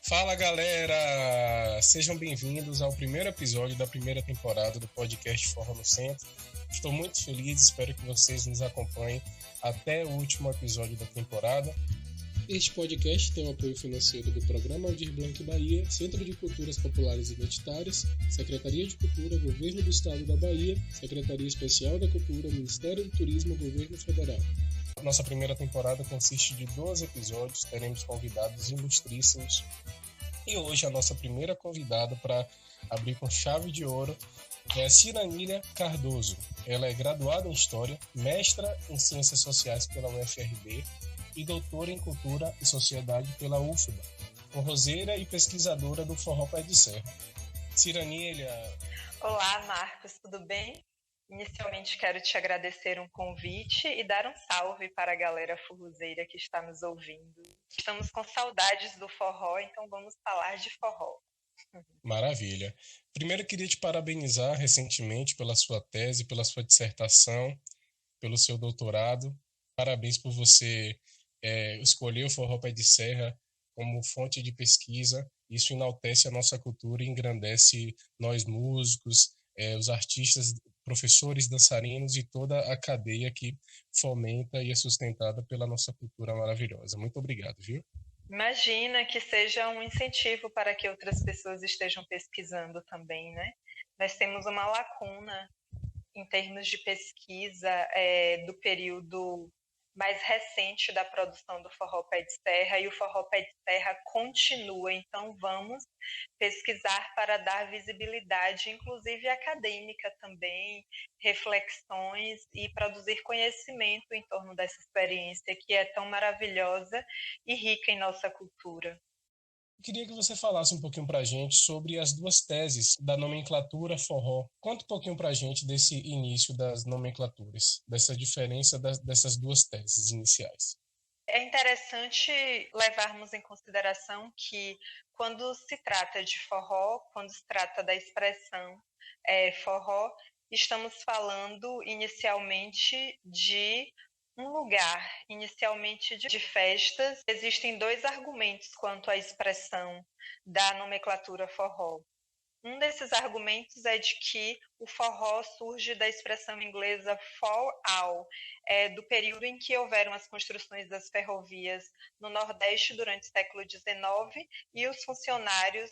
Fala galera! Sejam bem-vindos ao primeiro episódio da primeira temporada do podcast Forró no Centro. Estou muito feliz, espero que vocês nos acompanhem até o último episódio da temporada. Este podcast tem o apoio financeiro do Programa Aldir Blanc Bahia, Centro de Culturas Populares Identitárias, Secretaria de Cultura, Governo do Estado da Bahia, Secretaria Especial da Cultura, Ministério do Turismo, Governo Federal. Nossa primeira temporada consiste de 12 episódios, teremos convidados ilustríssimos. E hoje a nossa primeira convidada para abrir com chave de ouro é a Ciranília Cardoso. Ela é graduada em História, mestra em Ciências Sociais pela UFRB e doutora em Cultura e Sociedade pela UFBA, forrozeira e pesquisadora do Forró Pé de Serra. Ciranília... Olá, Marcos, tudo bem? Inicialmente quero te agradecer um convite e dar um salve para a galera forrozeira que está nos ouvindo. Estamos com saudades do forró, então vamos falar de forró. Maravilha. Primeiro queria te parabenizar recentemente pela sua tese, pela sua dissertação, pelo seu doutorado. Parabéns por você escolher o Forró Pé de Serra como fonte de pesquisa. Isso enaltece a nossa cultura e engrandece nós músicos, os artistas, professores, dançarinos e toda a cadeia que fomenta e é sustentada pela nossa cultura maravilhosa. Muito obrigado, viu? Imagina que seja um incentivo para que outras pessoas estejam pesquisando também, né? Nós temos uma lacuna em termos de pesquisa do período mais recente da produção do Forró Pé de Serra, e o Forró Pé de Serra continua, então vamos pesquisar para dar visibilidade, inclusive acadêmica também, reflexões e produzir conhecimento em torno dessa experiência que é tão maravilhosa e rica em nossa cultura. Queria que você falasse um pouquinho para a gente sobre as duas teses da nomenclatura forró. Conta um pouquinho para a gente desse início das nomenclaturas, dessa diferença dessas duas teses iniciais. É interessante levarmos em consideração que quando se trata de forró, quando se trata da expressão forró, estamos falando inicialmente de um lugar, inicialmente de festas. Existem dois argumentos quanto à expressão da nomenclatura forró. Um desses argumentos é de que o forró surge da expressão inglesa fall out, do período em que houveram as construções das ferrovias no Nordeste durante o século XIX, e os funcionários,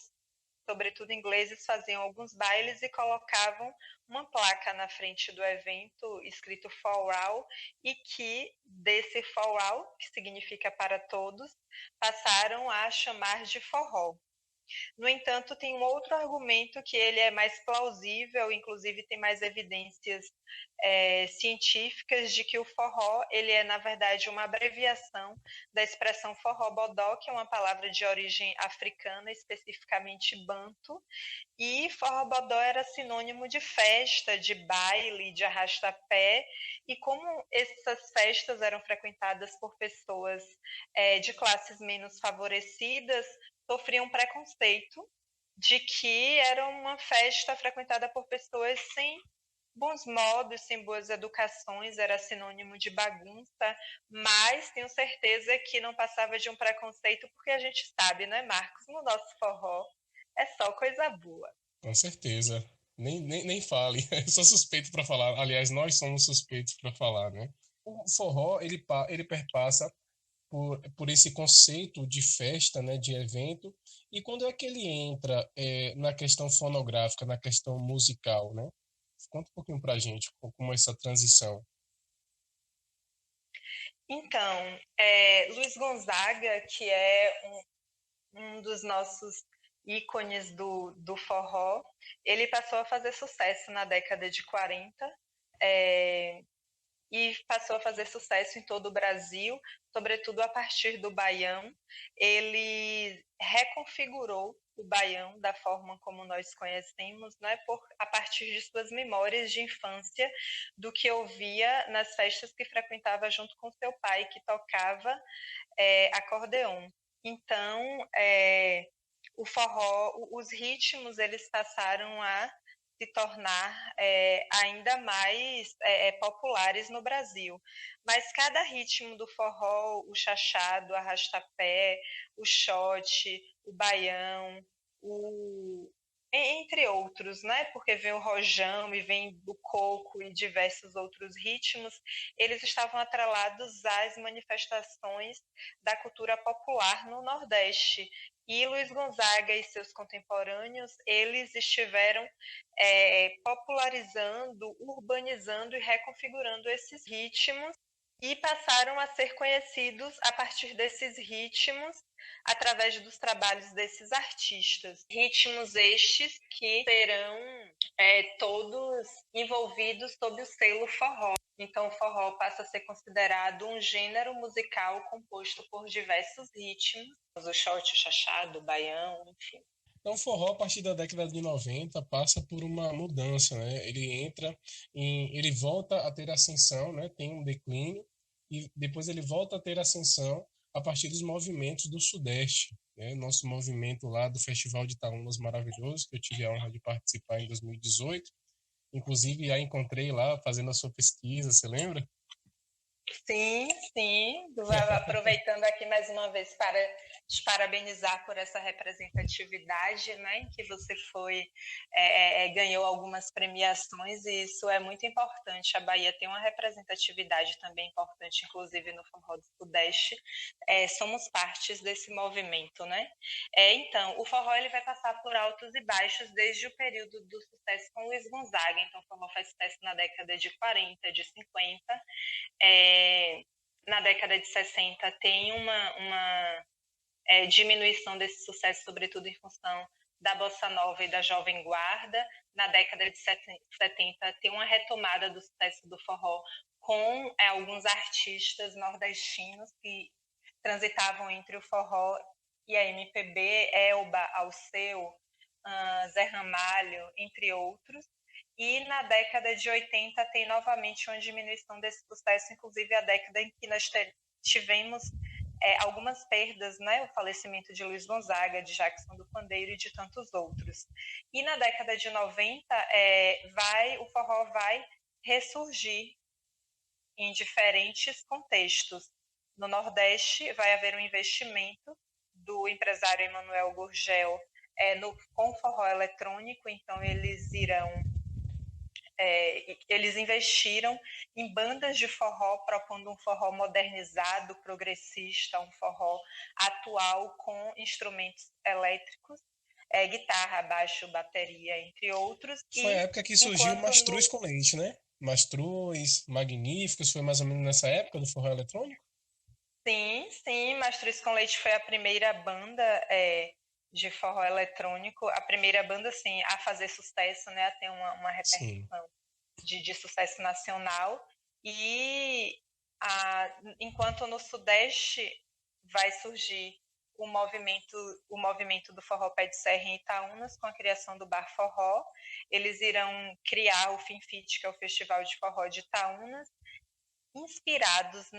sobretudo ingleses, faziam alguns bailes e colocavam uma placa na frente do evento escrito fall out, e que desse fall out, que significa para todos, passaram a chamar de forró. No entanto, tem um outro argumento que ele é mais plausível, inclusive tem mais evidências científicas de que o forró ele é, na verdade, uma abreviação da expressão forró-bodó, que é uma palavra de origem africana, especificamente banto, e forró-bodó era sinônimo de festa, de baile, de arrastapé, e como essas festas eram frequentadas por pessoas de classes menos favorecidas, sofriam preconceito de que era uma festa frequentada por pessoas sem bons modos, sem boas educações, era sinônimo de bagunça, mas tenho certeza que não passava de um preconceito, porque a gente sabe, né, Marcos, no nosso forró é só coisa boa. Com certeza. Nem fale. Eu sou suspeito para falar. Aliás, nós somos suspeitos para falar, né? O forró, ele perpassa por esse conceito de festa, né, de evento, e quando é que ele entra na questão fonográfica, na questão musical, né? Conta um pouquinho pra gente como é essa transição. Então, Luiz Gonzaga, que é um dos nossos ícones do forró, ele passou a fazer sucesso na década de 40, e passou a fazer sucesso em todo o Brasil, sobretudo a partir do baião. Ele reconfigurou o baião da forma como nós conhecemos, né, a partir de suas memórias de infância, do que ouvia nas festas que frequentava junto com seu pai, que tocava acordeon. Então, o forró, os ritmos, eles passaram a se tornar ainda mais populares no Brasil. Mas cada ritmo do forró, o chachado, o arrastapé, o xote, o baião, entre outros, né? Porque vem o rojão e vem o coco e diversos outros ritmos, eles estavam atrelados às manifestações da cultura popular no Nordeste. E Luiz Gonzaga e seus contemporâneos, eles estiveram popularizando, urbanizando e reconfigurando esses ritmos e passaram a ser conhecidos a partir desses ritmos através dos trabalhos desses artistas. Ritmos estes que serão todos envolvidos sob o selo forró. Então, o forró passa a ser considerado um gênero musical composto por diversos ritmos, o xote, o chachado, o baião, enfim. Então, o forró, a partir da década de 90, passa por uma mudança, né? Ele volta a ter ascensão, né? Tem um declínio, e depois ele volta a ter ascensão a partir dos movimentos do Sudeste, né? Nosso movimento lá do Festival de Itaúnas maravilhoso, que eu tive a honra de participar em 2018. Inclusive, já encontrei lá fazendo a sua pesquisa, você lembra? Sim, sim. Aproveitando aqui mais uma vez para te parabenizar por essa representatividade, né, em que você ganhou algumas premiações, e isso é muito importante. A Bahia tem uma representatividade também importante, inclusive no Forró do Sudeste. Somos partes desse movimento, né? Então, o forró ele vai passar por altos e baixos desde o período do sucesso com Luiz Gonzaga. Então, o forró faz sucesso na década de 40, de 50. Na década de 60 tem uma diminuição desse sucesso, sobretudo em função da bossa nova e da jovem guarda. Na década de 70 tem uma retomada do sucesso do forró com alguns artistas nordestinos que transitavam entre o forró e a MPB, Elba, Alceu, Zé Ramalho, entre outros. E na década de 80 tem novamente uma diminuição desse sucesso, inclusive a década em que nós tivemos algumas perdas, né? O falecimento de Luiz Gonzaga, de Jackson do Pandeiro e de tantos outros. E na década de 90 o forró vai ressurgir em diferentes contextos. No Nordeste vai haver um investimento do empresário Emanuel Gurgel com forró eletrônico, então eles investiram em bandas de forró, propondo um forró modernizado, progressista, um forró atual com instrumentos elétricos, guitarra, baixo, bateria, entre outros. Foi a época que surgiu o Mastruz com Leite, né? Mastruz, Magníficos, foi mais ou menos nessa época do forró eletrônico? Sim, Mastruz com Leite foi a primeira banda de forró eletrônico, a primeira banda, assim, a fazer sucesso, né, a ter uma repercussão de sucesso nacional. E enquanto no Sudeste vai surgir o movimento do Forró Pé de Serra em Itaúnas, com a criação do Bar Forró. Eles irão criar o FinFit, que é o Festival de Forró de Itaúnas, inspirados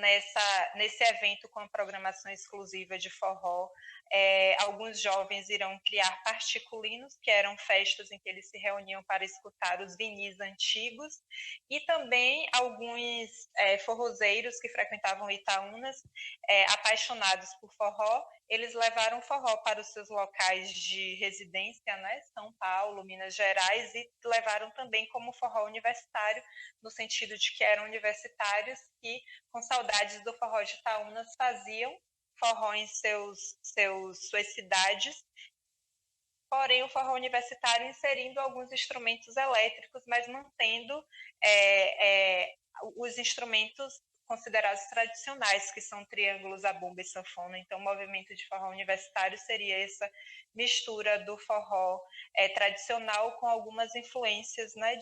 nesse evento com a programação exclusiva de forró. Alguns jovens irão criar particulinos, que eram festas em que eles se reuniam para escutar os vinis antigos, e também alguns forrozeiros que frequentavam Itaúnas, apaixonados por forró, eles levaram forró para os seus locais de residência, né, São Paulo, Minas Gerais, e levaram também como forró universitário, no sentido de que eram universitários que, com saudades do forró de Itaúnas, faziam forró em suas cidades, porém o forró universitário inserindo alguns instrumentos elétricos, mas mantendo os instrumentos considerados tradicionais, que são triângulos, a bomba e sanfona. Então, o movimento de forró universitário seria essa mistura do forró tradicional com algumas influências, né,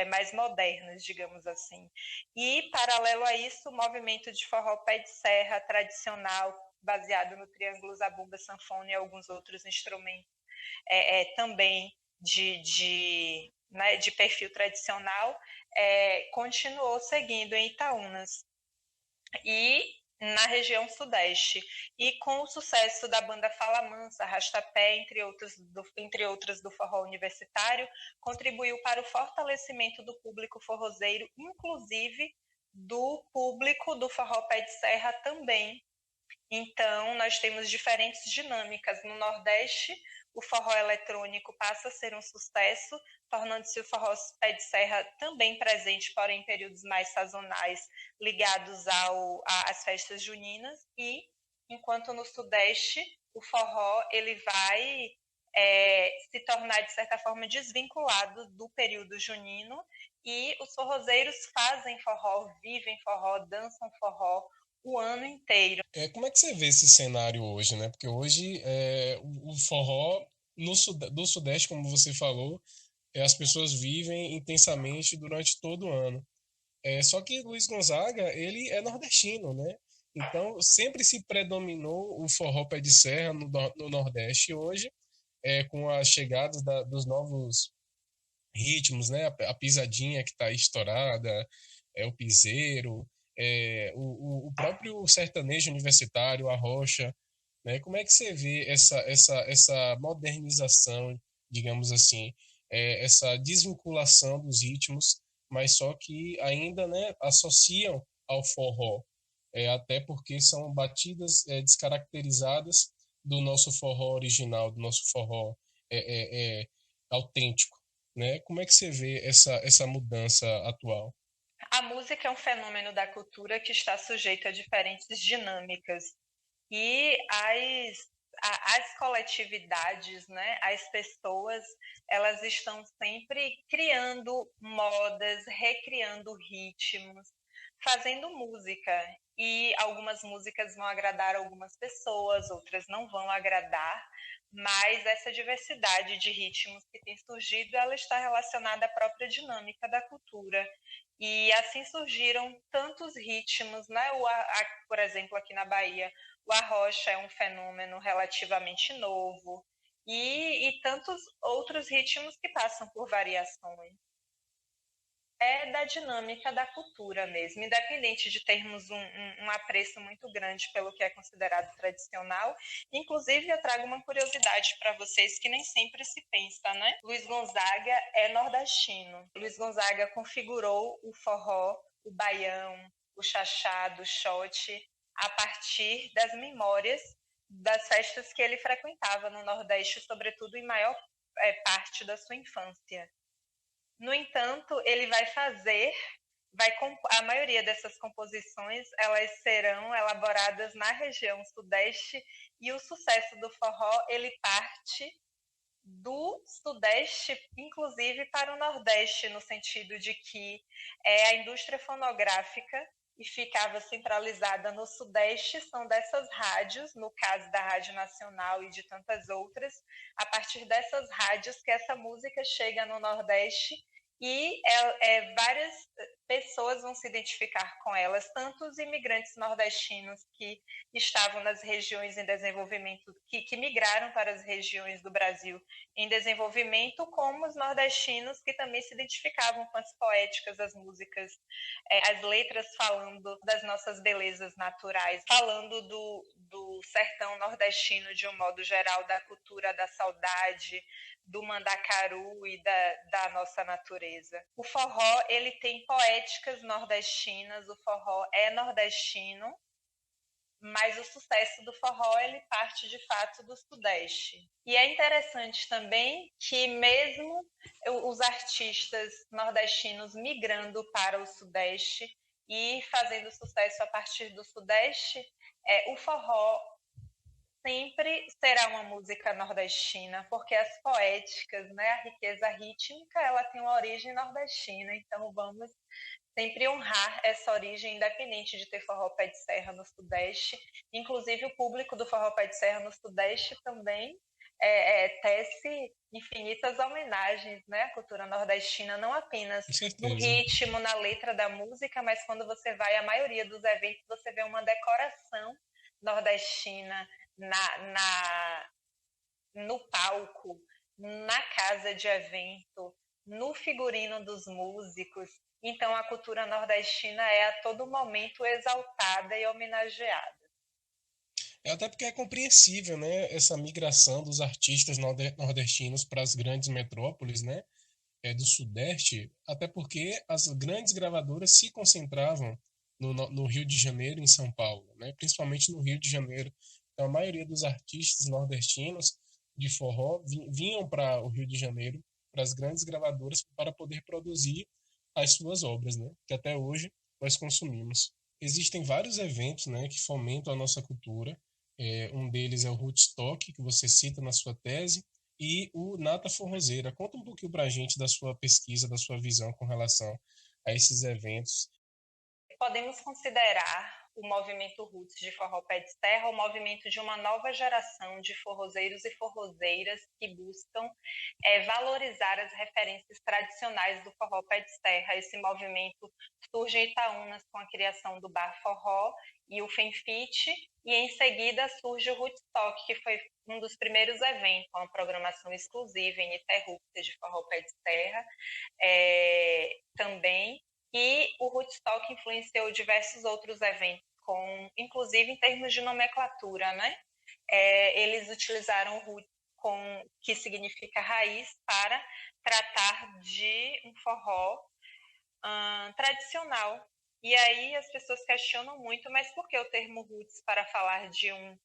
mais modernas, digamos assim. E, paralelo a isso, o movimento de forró pé de serra tradicional, baseado no triângulo, zabumba, sanfona e alguns outros instrumentos, também de perfil tradicional, continuou seguindo em Itaúnas. E na região sudeste. E com o sucesso da banda Fala Mansa, Arrastapé, entre outras do forró universitário, contribuiu para o fortalecimento do público forrozeiro, inclusive do público do forró pé de serra também. Então, nós temos diferentes dinâmicas. No Nordeste, o forró eletrônico passa a ser um sucesso, tornando-se o forró pé de serra também presente, porém em períodos mais sazonais, ligados às festas juninas. E, enquanto no Sudeste, o forró ele vai se tornar, de certa forma, desvinculado do período junino, e os forrozeiros fazem forró, vivem forró, dançam forró o ano inteiro. Como é que você vê esse cenário hoje, né? Porque hoje o forró do Sudeste, como você falou, as pessoas vivem intensamente durante todo o ano. Só que Luiz Gonzaga, ele é nordestino, né? Então, sempre se predominou o forró pé de serra no Nordeste. Hoje, com as chegadas dos novos ritmos, né? A pisadinha que está estourada, o piseiro, o próprio sertanejo universitário, a rocha, né? Como é que você vê essa modernização, digamos assim, essa desvinculação dos ritmos, mas só que ainda, né, associam ao forró, até porque são batidas descaracterizadas do nosso forró original, do nosso forró autêntico, né? Como é que você vê essa mudança atual? A música é um fenômeno da cultura que está sujeito a diferentes dinâmicas. E as coletividades, né, as pessoas, elas estão sempre criando modas, recriando ritmos, fazendo música. E algumas músicas vão agradar algumas pessoas, outras não vão agradar, mas essa diversidade de ritmos que tem surgido, ela está relacionada à própria dinâmica da cultura. E assim surgiram tantos ritmos, né? Por exemplo, aqui na Bahia, o arrocha é um fenômeno relativamente novo, e tantos outros ritmos que passam por variações. É da dinâmica da cultura mesmo, independente de termos um apreço muito grande pelo que é considerado tradicional. Inclusive, eu trago uma curiosidade para vocês que nem sempre se pensa, né? Luiz Gonzaga é nordestino. Luiz Gonzaga configurou o forró, o baião, o chachado, o xote, a partir das memórias das festas que ele frequentava no Nordeste, sobretudo em maior parte da sua infância. No entanto, ele a maioria dessas composições, elas serão elaboradas na região sudeste, e o sucesso do forró, ele parte do sudeste, inclusive para o nordeste, no sentido de que a indústria fonográfica e ficava centralizada no sudeste, são dessas rádios, no caso da Rádio Nacional e de tantas outras, a partir dessas rádios que essa música chega no nordeste, e várias pessoas vão se identificar com elas, tanto os imigrantes nordestinos que estavam nas regiões em desenvolvimento, que migraram para as regiões do Brasil em desenvolvimento, como os nordestinos que também se identificavam com as poéticas, as músicas, as letras falando das nossas belezas naturais, falando do sertão nordestino de um modo geral, da cultura da saudade, do mandacaru e da nossa natureza. O forró, ele tem poéticas nordestinas, o forró é nordestino, mas o sucesso do forró, ele parte de fato do Sudeste. E é interessante também que mesmo os artistas nordestinos migrando para o Sudeste e fazendo sucesso a partir do Sudeste, o forró sempre será uma música nordestina, porque as poéticas, né, a riqueza rítmica, ela tem uma origem nordestina, então vamos sempre honrar essa origem, independente de ter forró pé de serra no Sudeste. Inclusive, o público do forró pé de serra no Sudeste também tece infinitas homenagens, né, à cultura nordestina, não apenas Com no certeza. ritmo, na letra da música, mas quando você vai à maioria dos eventos, você vê uma decoração nordestina no palco, na casa de evento, no figurino dos músicos. Então, a cultura nordestina é a todo momento exaltada e homenageada. Até porque é compreensível, né, essa migração dos artistas nordestinos para as grandes metrópoles, né, do Sudeste, até porque as grandes gravadoras se concentravam no Rio de Janeiro e em São Paulo, né, principalmente no Rio de Janeiro. Então, a maioria dos artistas nordestinos de forró vinham para o Rio de Janeiro, para as grandes gravadoras, para poder produzir as suas obras, né, que até hoje nós consumimos. Existem vários eventos, né, que fomentam a nossa cultura. Um deles é o Rootstock, que você cita na sua tese, e o Nata Forrozeira. Conta um pouquinho para a gente da sua pesquisa, da sua visão com relação a esses eventos. Podemos considerar o movimento Roots de Forró Pé de Serra o movimento de uma nova geração de forrozeiros e forrozeiras que buscam valorizar as referências tradicionais do forró Pé de Serra. Esse movimento surge em Itaúnas com a criação do Bar Forró e o Fenfite, e em seguida surge o Rootstock, que foi um dos primeiros eventos, uma programação exclusiva, ininterrupta de forró Pé de Serra também. E o Rootstock influenciou diversos outros eventos, inclusive em termos de nomenclatura, né? Eles utilizaram o root, que significa raiz, para tratar de um forró tradicional. E aí as pessoas questionam muito, mas por que o termo roots para falar de um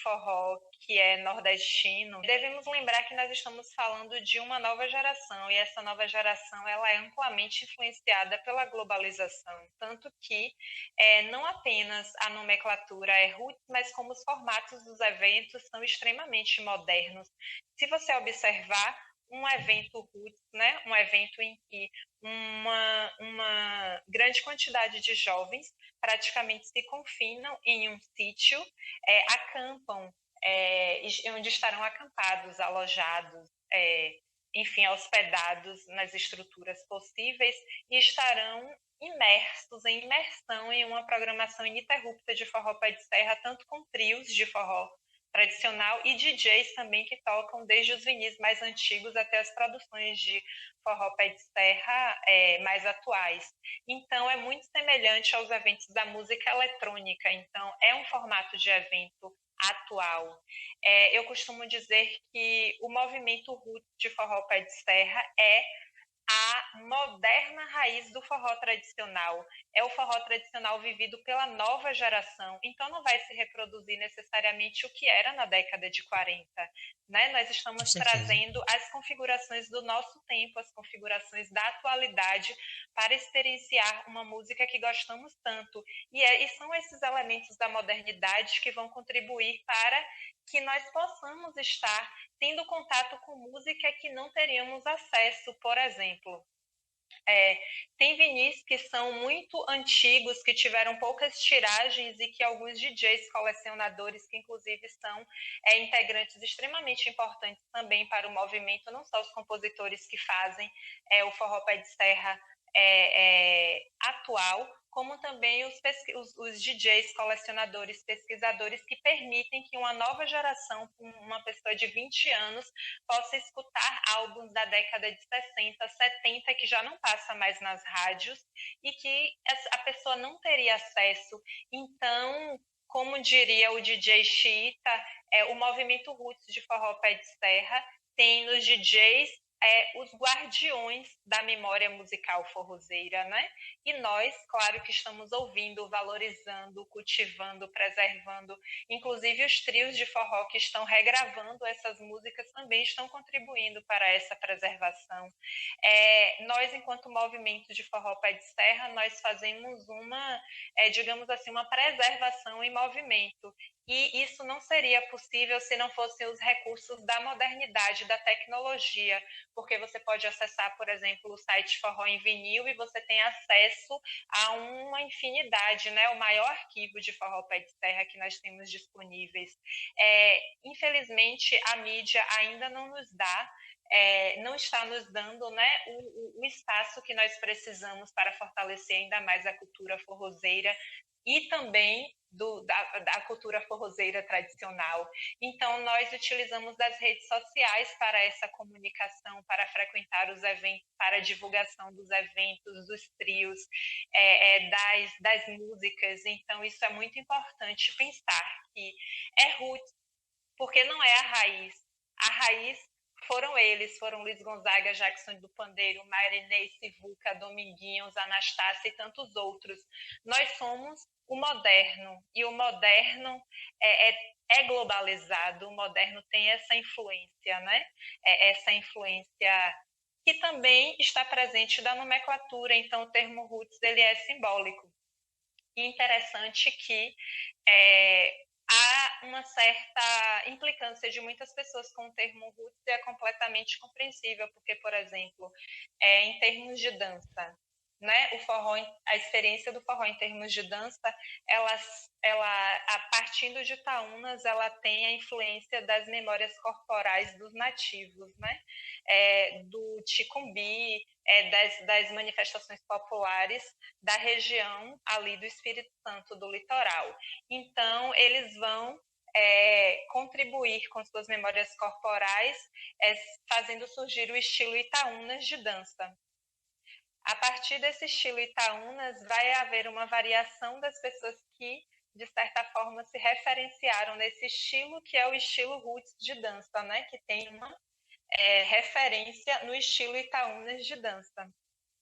forró que é nordestino? Devemos lembrar que nós estamos falando de uma nova geração, e essa nova geração ela é amplamente influenciada pela globalização, tanto que não apenas a nomenclatura é roots, mas como os formatos dos eventos são extremamente modernos. Se você observar um evento roots, né, um evento em que uma grande quantidade de jovens praticamente se confinam em um sítio, acampam, onde estarão acampados, alojados, enfim, hospedados nas estruturas possíveis, e estarão imersos em imersão em uma programação ininterrupta de forró pé de serra, tanto com trios de forró tradicional e DJs também que tocam desde os vinis mais antigos até as produções de forró pé de serra mais atuais. Então, é muito semelhante aos eventos da música eletrônica. Então, é um formato de evento atual. Eu costumo dizer que o movimento roots de forró pé de serra é a moderna raiz do forró tradicional. É o forró tradicional vivido pela nova geração, então não vai se reproduzir necessariamente o que era na década de 40. Né? Nós Com estamos certeza. trazendo as configurações do nosso tempo, as configurações da atualidade, para experienciar uma música que gostamos tanto. E são esses elementos da modernidade que vão contribuir para que nós possamos estar tendo contato com música que não teríamos acesso, por exemplo. Tem vinis que são muito antigos, que tiveram poucas tiragens e que alguns DJs colecionadores, que inclusive são integrantes extremamente importantes também para o movimento, não só os compositores que fazem o forró pé de serra atual, como também os DJs, colecionadores, pesquisadores que permitem que uma nova geração, uma pessoa de 20 anos, possa escutar álbuns da década de 60, 70, que já não passa mais nas rádios e que a pessoa não teria acesso. Então, como diria o DJ Chita, o movimento roots de forró pé de serra tem nos DJs os guardiões da memória musical forrozeira, né? E nós, claro que estamos ouvindo, valorizando, cultivando, preservando. Inclusive os trios de forró que estão regravando essas músicas também estão contribuindo para essa preservação. Nós, enquanto movimento de forró pé de serra, nós fazemos digamos assim, uma preservação em movimento. E isso não seria possível se não fossem os recursos da modernidade, da tecnologia, porque você pode acessar, por exemplo, o site Forró em Vinil e você tem acesso a uma infinidade, né? O maior arquivo de forró pé de serra que nós temos disponíveis. Infelizmente, a mídia ainda não nos dá, não está nos dando, né, o espaço que nós precisamos para fortalecer ainda mais a cultura forrozeira e também da cultura forrozeira tradicional. Então, nós utilizamos das redes sociais para essa comunicação, para frequentar os eventos, para a divulgação dos eventos, dos trios, das músicas. Então, isso é muito importante pensar que é roots, porque não é a raiz. A raiz foram Luiz Gonzaga, Jackson do Pandeiro, Marinês, Sivuca, Dominguinhos, Anastácia e tantos outros. Nós somos o moderno, e o moderno é globalizado, o moderno tem essa influência, né? Essa influência que também está presente da nomenclatura, então o termo roots ele é simbólico. E interessante que há uma certa implicância de muitas pessoas com o termo roots e é completamente compreensível, porque, por exemplo, em termos de dança, né, o forró, a experiência do forró em termos de dança, ela a partindo de Itaúnas, ela tem a influência das memórias corporais dos nativos, né, do Ticumbi, das manifestações populares da região ali do Espírito Santo, do litoral. Então, eles vão contribuir com suas memórias corporais, fazendo surgir o estilo Itaúnas de dança. A partir desse estilo Itaúnas, vai haver uma variação das pessoas que, de certa forma, se referenciaram nesse estilo, que é o estilo roots de dança, né? Que tem uma referência no estilo Itaúnas de dança.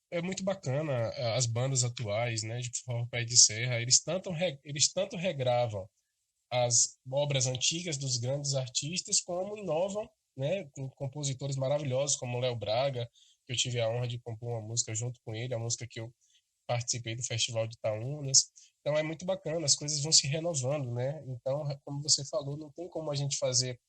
É muito bacana as bandas atuais, né, de forró pé de serra, eles tanto regravam as obras antigas dos grandes artistas, como inovam, né, com compositores maravilhosos como Léo Braga, que eu tive a honra de compor uma música junto com ele, a música que eu participei do Festival de Itaúnas. Então é muito bacana, as coisas vão se renovando, né? Então, como você falou, não tem como a gente fazer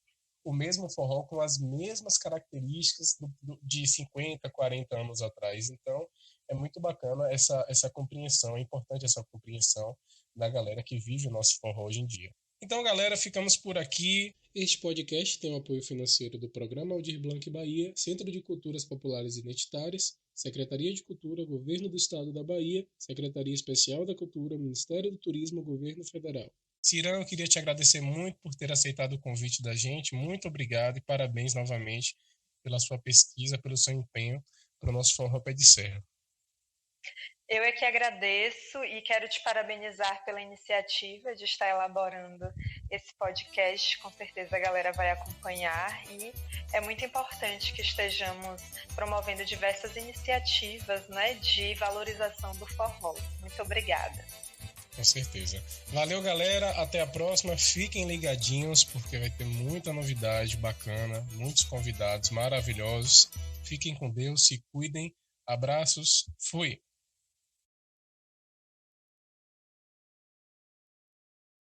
o mesmo forró com as mesmas características de 50, 40 anos atrás. Então, é muito bacana essa compreensão, é importante essa compreensão da galera que vive o nosso forró hoje em dia. Então, galera, ficamos por aqui. Este podcast tem o apoio financeiro do Programa Aldir Blanc Bahia, Centro de Culturas Populares Identitárias, Secretaria de Cultura, Governo do Estado da Bahia, Secretaria Especial da Cultura, Ministério do Turismo, Governo Federal. Cirão, eu queria te agradecer muito por ter aceitado o convite da gente. Muito obrigado e parabéns novamente pela sua pesquisa, pelo seu empenho para o nosso forró pé de serra. Eu é que agradeço e quero te parabenizar pela iniciativa de estar elaborando esse podcast. Com certeza a galera vai acompanhar e é muito importante que estejamos promovendo diversas iniciativas, né, de valorização do forró. Muito obrigada. Com certeza. Valeu, galera. Até a próxima. Fiquem ligadinhos porque vai ter muita novidade bacana, muitos convidados maravilhosos. Fiquem com Deus, se cuidem. Abraços. Fui.